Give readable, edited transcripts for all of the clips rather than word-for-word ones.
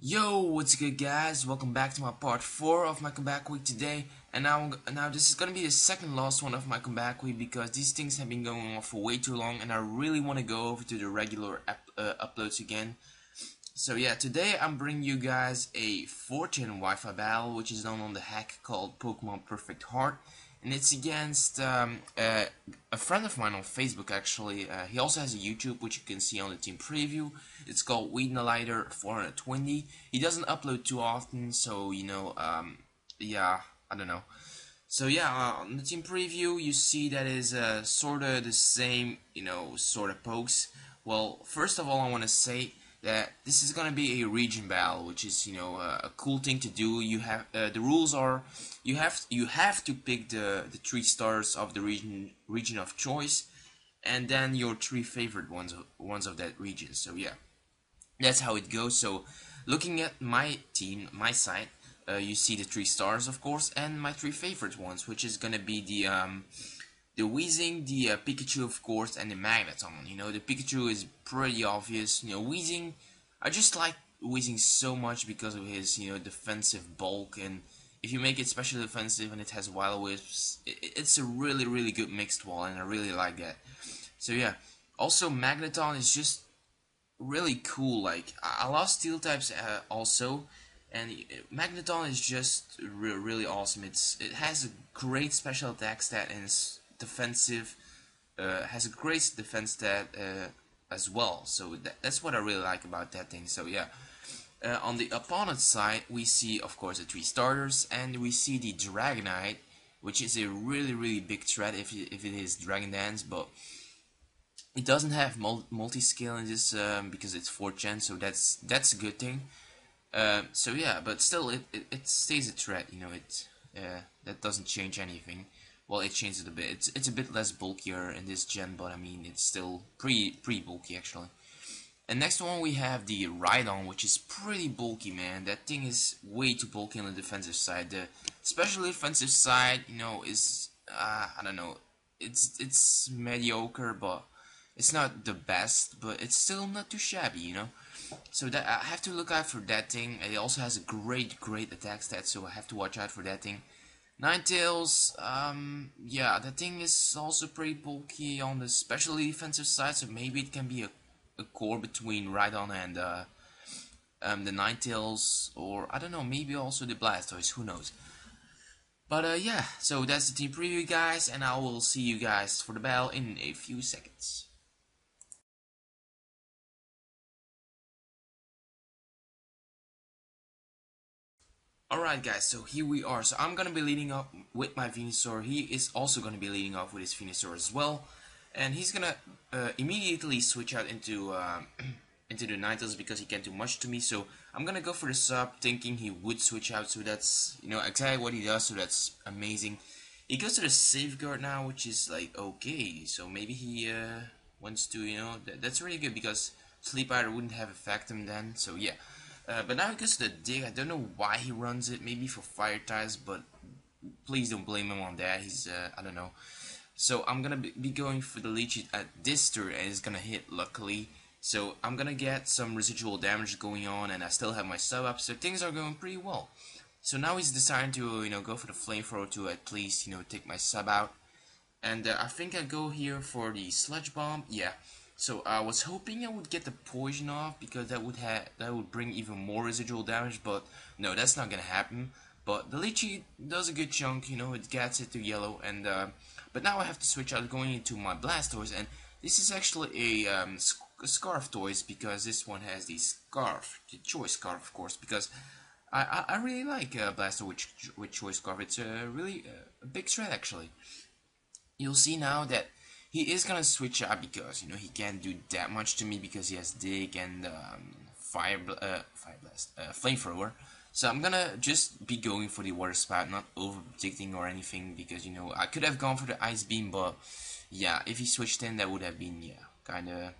Yo, what's good, guys? Welcome back to my part 4 of my comeback week today. And now this is gonna be the second last one of my comeback week because these things have been going on for way too long, and I really want to go over to the regular uploads again. So yeah, today I'm bringing you guys a 4-gen Wi-Fi battle, which is done on the hack called Pokemon Perfect Heart, and it's against a friend of mine on Facebook. Actually, he also has a YouTube, which you can see on the team preview. It's called WeedNaLighter420. He doesn't upload too often, so yeah, I don't know. So yeah, on the team preview, you see that is sort of the same, sort of pokes. Well, first of all, I want to say that this is gonna be a region battle, which is a cool thing to do. You have the rules are you have to pick the 3 stars of the region of choice, and then your 3 favorite ones of that region. So yeah, that's how it goes. So looking at my team, my side, you see the 3 stars, of course, and my 3 favorite ones, which is gonna be the Weezing, the Pikachu, of course, and the Magneton. The Pikachu is pretty obvious. Weezing, I just like Weezing so much because of his, defensive bulk, and if you make it special defensive and it has Wild Wisps, it's a really, really good mixed wall, and I really like that. So yeah, also Magneton is just really cool. Like, I love Steel types also, and Magneton is just really awesome. It has a great special attack stat, and it's defensive, has a great defense stat as well. So that's what I really like about that thing. So yeah, on the opponent's side, we see, of course, the 3 starters, and we see the Dragonite, which is a really, really big threat if it is Dragon Dance, but it doesn't have multi-scale in this because it's 4-gen, so that's a good thing. So yeah, but still, it stays a threat. That doesn't change anything. Well, it changes it a bit. It's a bit less bulkier in this gen, but I mean, it's still pretty bulky actually. And next one we have the Rhydon, which is pretty bulky, man. That thing is way too bulky on the defensive side. The special defensive side, is I don't know. It's mediocre, but it's not the best, but it's still not too shabby, So that I have to look out for that thing. It also has a great attack stat, so I have to watch out for that thing. Ninetales, yeah, that thing is also pretty bulky on the specially defensive side, so maybe it can be a core between Rhydon and the Ninetales, or I don't know, maybe also the Blastoise, who knows. But yeah, so that's the team preview, guys, and I will see you guys for the battle in a few seconds. Alright, guys, so here we are. So I'm gonna be leading up with my Venusaur. He is also gonna be leading off with his Venusaur as well. And he's gonna immediately switch out into into the Ninetales because he can't do much to me. So I'm gonna go for the sub, thinking he would switch out. So that's exactly what he does. So that's amazing. He goes to the Safeguard now, which is like okay. So maybe he wants to that's really good because Sleep Powder wouldn't have affected him then. So yeah. But now he goes to the Dig. I don't know why he runs it. Maybe for fire types, but please don't blame him on that. He's I don't know. So I'm gonna be going for the Leech at this turn, and it's gonna hit, luckily. So I'm gonna get some residual damage going on, and I still have my sub up, so things are going pretty well. So now he's deciding to go for the flamethrower to at least take my sub out, and I think I go here for the Sludge Bomb. Yeah. So I was hoping I would get the poison off because that would bring even more residual damage, but no, that's not gonna happen. But the Lychee does a good chunk, it gets it to yellow, and but now I have to switch out going into my Blastoise, and this is actually a Scarf Toys because this one has the Scarf, the Choice Scarf, of course, because I really like Blastoise with Choice Scarf. It's really a big threat actually. You'll see now that he is gonna switch out because he can't do that much to me because he has Dig and Fire Blast, Flamethrower. So I'm gonna just be going for the Water Spout, not over predicting or anything because I could have gone for the Ice Beam, but yeah, if he switched in, that would have been kinda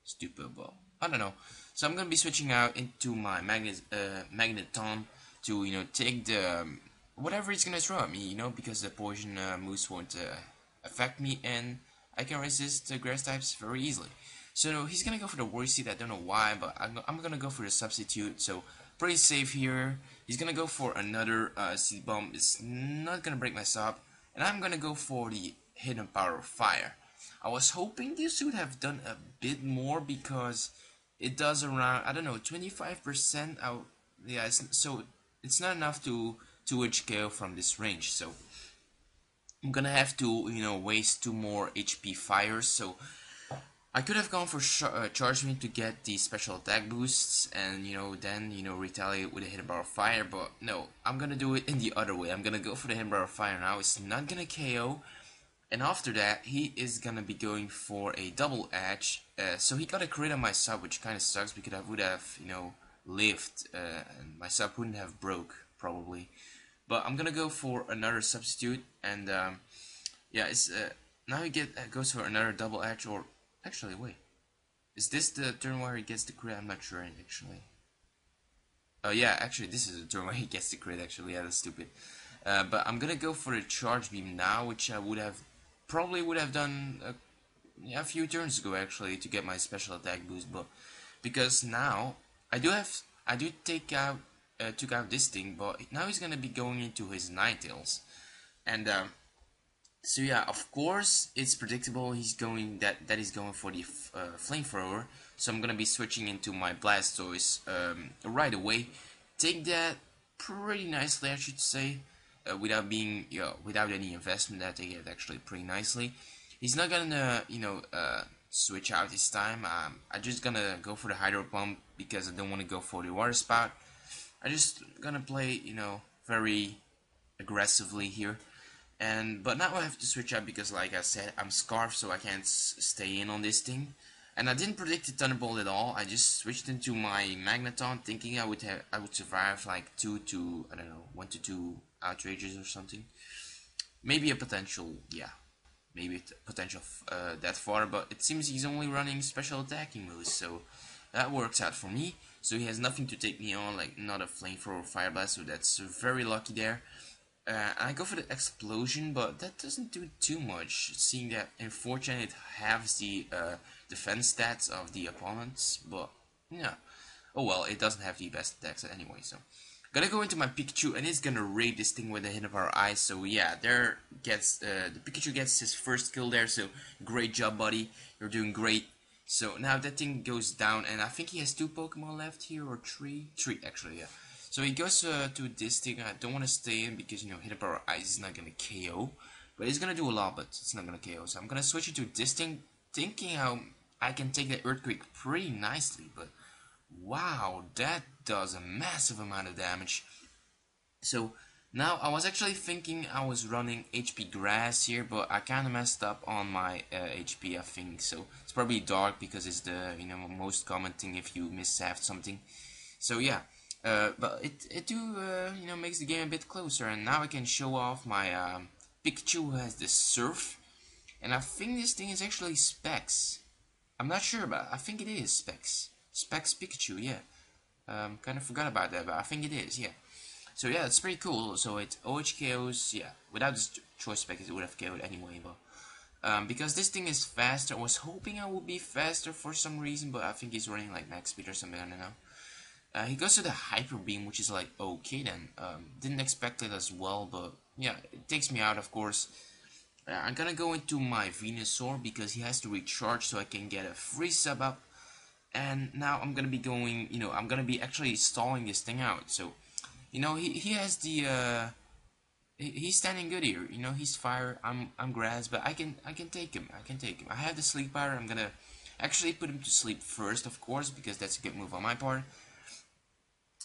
stupid. But I don't know. So I'm gonna be switching out into my Magneton to take the whatever it's gonna throw at me, because the poison moves won't affect me, and I can resist grass types very easily. So he's gonna go for the Worry Seed. I don't know why, but I'm gonna go for the Substitute. So pretty safe here. He's gonna go for another seed bomb. It's not gonna break my sub, and I'm gonna go for the hidden power of fire. I was hoping this would have done a bit more because it does around, I don't know, 25% out. Yeah, so it's not enough to 2 HKO from this range. So I'm gonna have to, waste 2 more HP fires. So I could have gone for Charge Beam to get the special attack boosts and, then, retaliate with a hidden bar of fire, but no, I'm gonna do it in the other way. I'm gonna go for the hidden bar of fire now. It's not gonna KO, and after that, he is gonna be going for a double edge. So he got a crit on my sub, which kind of sucks because I would have, lived, and my sub wouldn't have broke, probably. But I'm gonna go for another substitute, and, yeah, it's, now he goes for another double edge, or actually, wait. Is this the turn where he gets the crit? I'm not sure, actually. Oh, yeah, actually, this is the turn where he gets the crit, actually. Yeah, that's stupid. But I'm gonna go for the Charge Beam now, which I probably would have done a few turns ago, actually, to get my special attack boost. But because now, I took out this thing, but now he's gonna be going into his Ninetales. And, so yeah, of course, it's predictable he's going for the flamethrower. So I'm gonna be switching into my Blastoise right away. Take that pretty nicely, I should say, without any investment. I take it actually pretty nicely. He's not gonna switch out this time. I'm just gonna go for the Hydro Pump because I don't want to go for the Water Spout. I'm just gonna play very aggressively here. But now I have to switch up because, like I said, I'm Scarf, so I can't stay in on this thing. And I didn't predict the Thunderbolt at all. I just switched into my Magneton, thinking I would survive like 1 to 2 outrages or something. Maybe a potential, yeah, maybe a potential that far. But it seems he's only running special attacking moves, so that works out for me. So he has nothing to take me on, like not a flamethrower or fire blast. So that's very lucky there. I go for the explosion, but that doesn't do too much, seeing that unfortunately it halves the defense stats of the opponents, but yeah. Oh well, it doesn't have the best attacks anyway, so. Gonna go into my Pikachu, and it's gonna raid this thing with a hit of our eye, so yeah, the Pikachu gets his first kill there, so great job, buddy, you're doing great. So now that thing goes down, and I think he has 2 Pokemon left here, or 3? 3, actually, yeah. So he goes to this thing. I don't want to stay in because, hit up our eyes is not going to KO. But he's going to do a lot, but it's not going to KO. So I'm going to switch it to this thing, thinking how I can take the Earthquake pretty nicely. But wow, that does a massive amount of damage. So now I was actually thinking I was running HP Grass here, but I kind of messed up on my HP, I think. So it's probably Dark because it's the most common thing if you mishap something. So yeah. But it makes the game a bit closer, and now I can show off my Pikachu who has the Surf, and I think this thing is actually Specs. I'm not sure, but I think it is Specs. Specs Pikachu, yeah. Kind of forgot about that, but I think it is, yeah. So yeah, it's pretty cool. So it OHKOs, yeah. Without this choice spec, it would have KO'd anyway, but because this thing is faster, I was hoping I would be faster for some reason, but I think he's running like max speed or something, I don't know. He goes to the Hyper Beam, which is like, okay then. Didn't expect it as well, but yeah, it takes me out, of course. I'm gonna go into my Venusaur because he has to recharge so I can get a free sub up. And now I'm gonna be going, I'm gonna be actually stalling this thing out. So, he has the, he's standing good here. He's fire, I'm grass, but I can take him. I have the Sleep Powder. I'm gonna actually put him to sleep first, of course, because that's a good move on my part.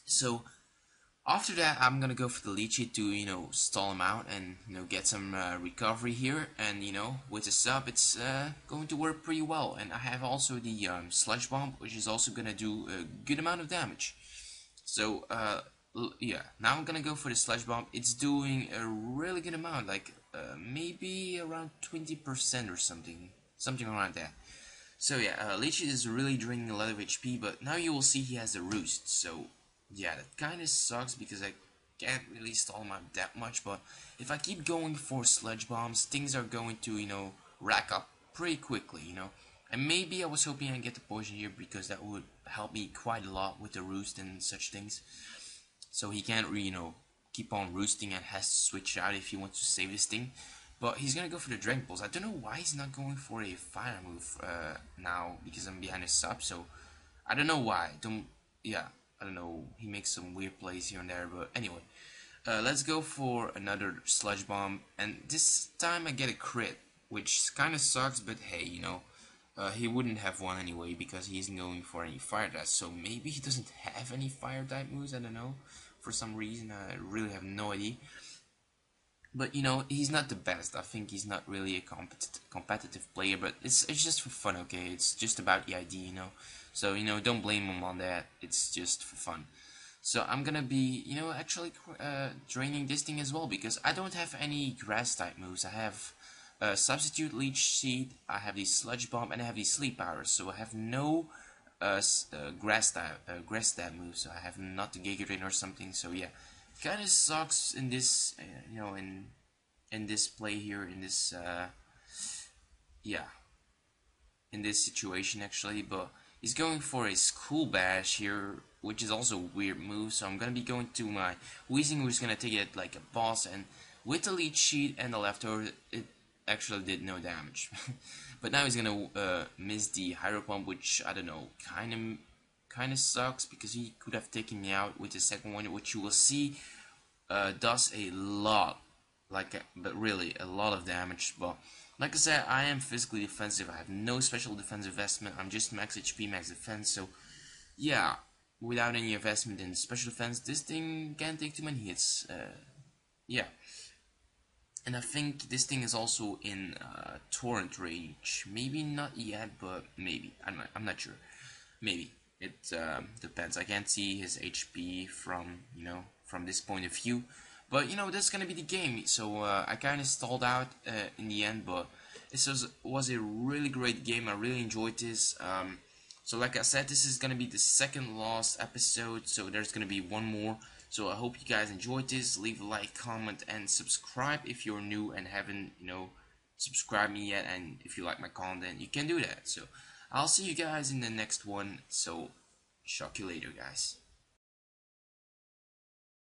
So after that, I'm gonna go for the Leechy to stall him out and get some recovery here, and with the sub it's going to work pretty well. And I have also the Sludge Bomb, which is also gonna do a good amount of damage. So yeah, now I'm gonna go for the Sludge Bomb. It's doing a really good amount, like maybe around 20% or something around that. So yeah, Leechy is really draining a lot of HP, but now you will see he has a Roost. So yeah, that kind of sucks because I can't really stall him out that much, but if I keep going for Sludge Bombs, things are going to, rack up pretty quickly, And maybe I was hoping I get the poison here because that would help me quite a lot with the roost and such things. So he can't really, keep on roosting and has to switch out if he wants to save this thing. But he's gonna go for the Dragon Pulse. I don't know why he's not going for a fire move now because I'm behind his sub. So I don't know why. I don't know. He makes some weird plays here and there. But anyway, let's go for another Sludge Bomb. And this time I get a crit, which kind of sucks. But hey, he wouldn't have won anyway because he isn't going for any fire types. So maybe he doesn't have any fire type moves. I don't know. For some reason, I really have no idea. But he's not the best. I think he's not really a competitive player. But it's just for fun, okay? It's just about the idea. So don't blame him on that. It's just for fun. So I'm gonna be actually draining this thing as well because I don't have any grass type moves. I have substitute leech seed. I have the sludge bomb and I have the sleep powers. So I have no grass type moves. So I have not the Giga Drain or something. So yeah. Kind of sucks in this, in this play here, in this, in this situation actually. But he's going for a School Bash here, which is also a weird move. So I'm gonna be going to my Weezing, who's gonna take it like a boss, and with the leech sheet and the leftover, it actually did no damage. But now he's gonna miss the Hydro Pump, which I don't know, kind of sucks because he could have taken me out with the second one, which you will see does a lot, but really a lot of damage. But like I said, I am physically defensive. I have no special defensive investment. I'm just max HP, max defense. So yeah, without any investment in special defense, this thing can't take too many hits. Yeah. And I think this thing is also in Torrent range. Maybe not yet, but maybe. I'm not sure. Maybe. It depends. I can't see his HP from from this point of view, but that's gonna be the game. So I kind of stalled out in the end, but this was a really great game. I really enjoyed this. So like I said, this is gonna be the second last episode. So there's gonna be one more. So I hope you guys enjoyed this. Leave a like, comment, and subscribe if you're new and haven't subscribed me yet. And if you like my content, you can do that. So I'll see you guys in the next one. So, shock you later, guys.